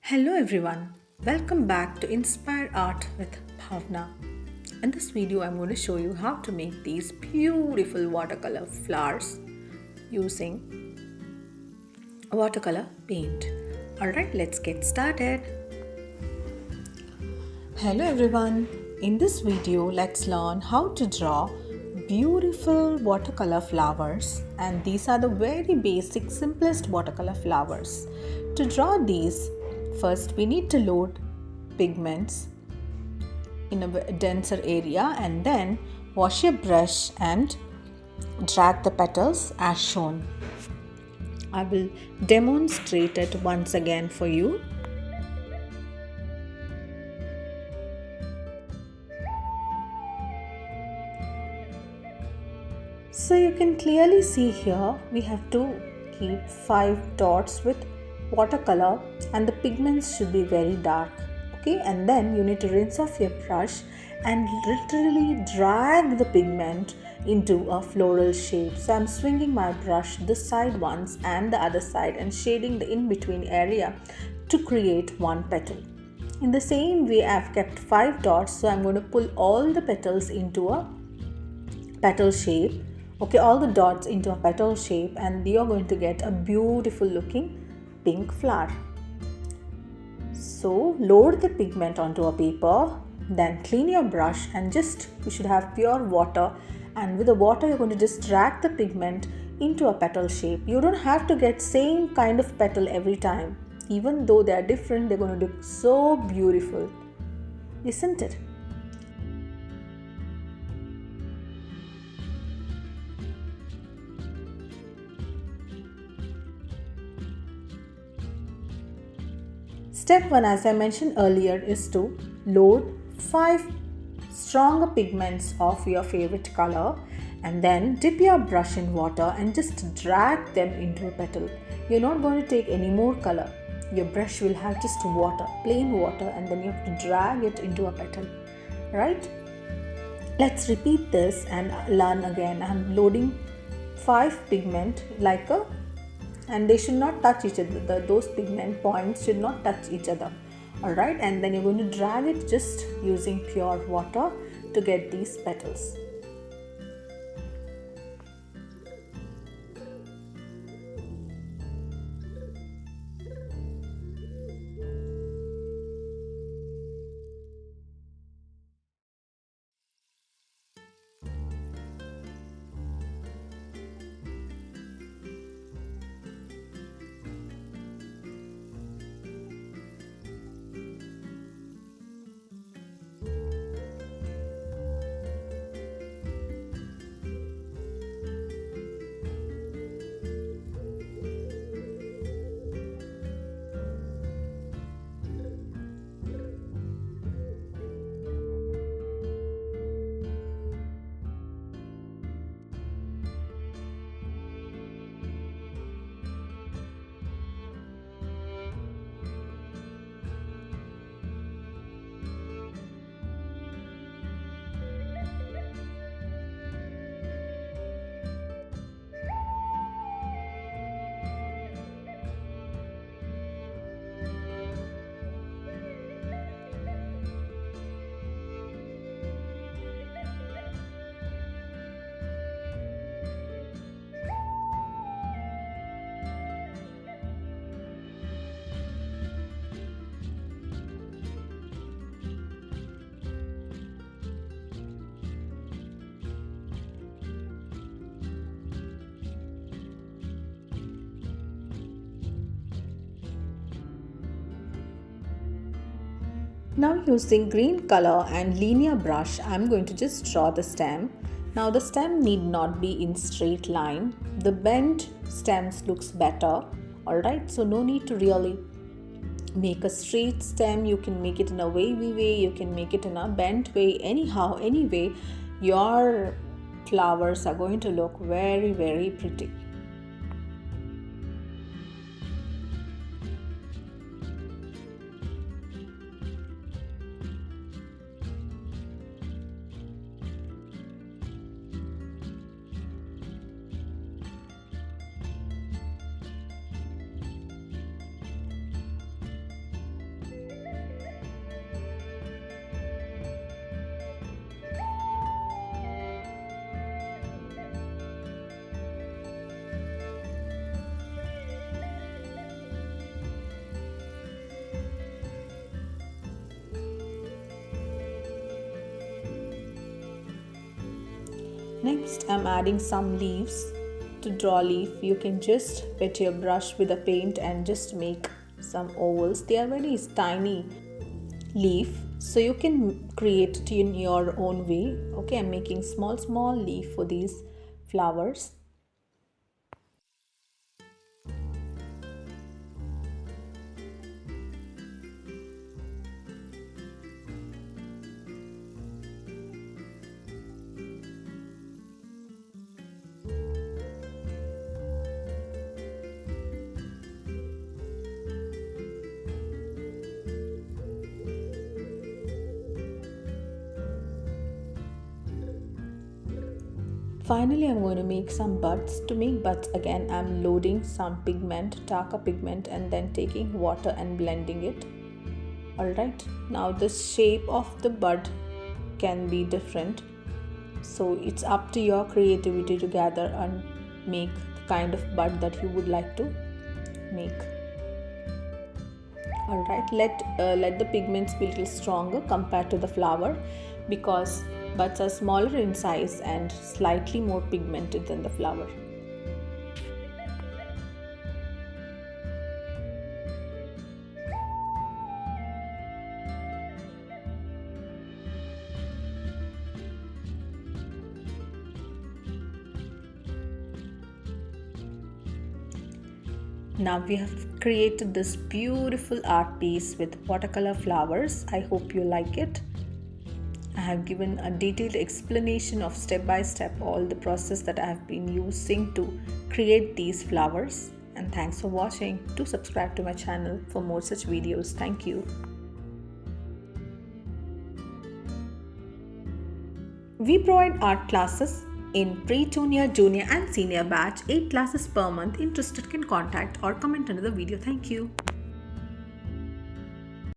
Hello everyone, welcome back to Inspire Art with Bhavna. In this video, I'm going to show you how to make these beautiful watercolor flowers using watercolor paint. Alright, let's get started. Hello everyone, in this video, let's learn how to draw beautiful watercolor flowers, and these are the very basic, simplest watercolor flowers. To draw these, first we need to load pigments in a denser area and then wash your brush and drag the petals as shown. I will demonstrate it once again for you. So you can clearly see here we have to keep 5 dots with watercolor and the pigments should be very dark. Okay, and then you need to rinse off your brush and literally drag the pigment into a floral shape. So I'm swinging my brush this side once and the other side and shading the in-between area to create one petal. In the same way, I've kept 5 dots, so I'm going to pull all the petals into a petal shape. Okay, all the dots into a petal shape, and you're going to get a beautiful looking pink flower. So load the pigment onto a paper, then clean your brush and you should have pure water, and with the water you're going to just drag the pigment into a petal shape. You don't have to get same kind of petal every time. Even though they are different, they're going to look so beautiful, isn't it? Step 1, as I mentioned earlier, is to load 5 stronger pigments of your favorite color and then dip your brush in water and just drag them into a petal. You're not going to take any more color. Your brush will have just water, plain water, and then you have to drag it into a petal. Right? Let's repeat this and learn again. I'm loading 5 pigment and they should not touch each other. Those pigment points should not touch each other. Alright, and then you're going to drag it just using pure water to get these petals. Now using green color and linear brush, I'm going to just draw the stem. Now the stem need not be in straight line. The bent stems looks better. Alright, so no need to really make a straight stem. You can make it in a wavy way, you can make it in a bent way. Anyhow, anyway, your flowers are going to look very, very pretty. Next, I'm adding some leaves. To draw leaf, you can just wet your brush with a paint and just make some ovals. They are very tiny leaf, so you can create it in your own way. Okay, I'm making small leaf for these flowers. Finally, I'm going to make some buds. To make buds again, I'm loading some pigment, darker pigment, and then taking water and blending it. Alright, now the shape of the bud can be different, so it's up to your creativity to gather and make the kind of bud that you would like to make. Alright, let the pigments be a little stronger compared to the flower, because buds are smaller in size and slightly more pigmented than the flower. Now we have created this beautiful art piece with watercolor flowers. I hope you like it. I have given a detailed explanation of step by step all the process that I have been using to create these flowers. And thanks for watching. Do subscribe to my channel for more such videos. Thank you. We provide art classes in pre-junior, junior and senior batch. 8 classes per month. Interested can contact or comment under the video. Thank you.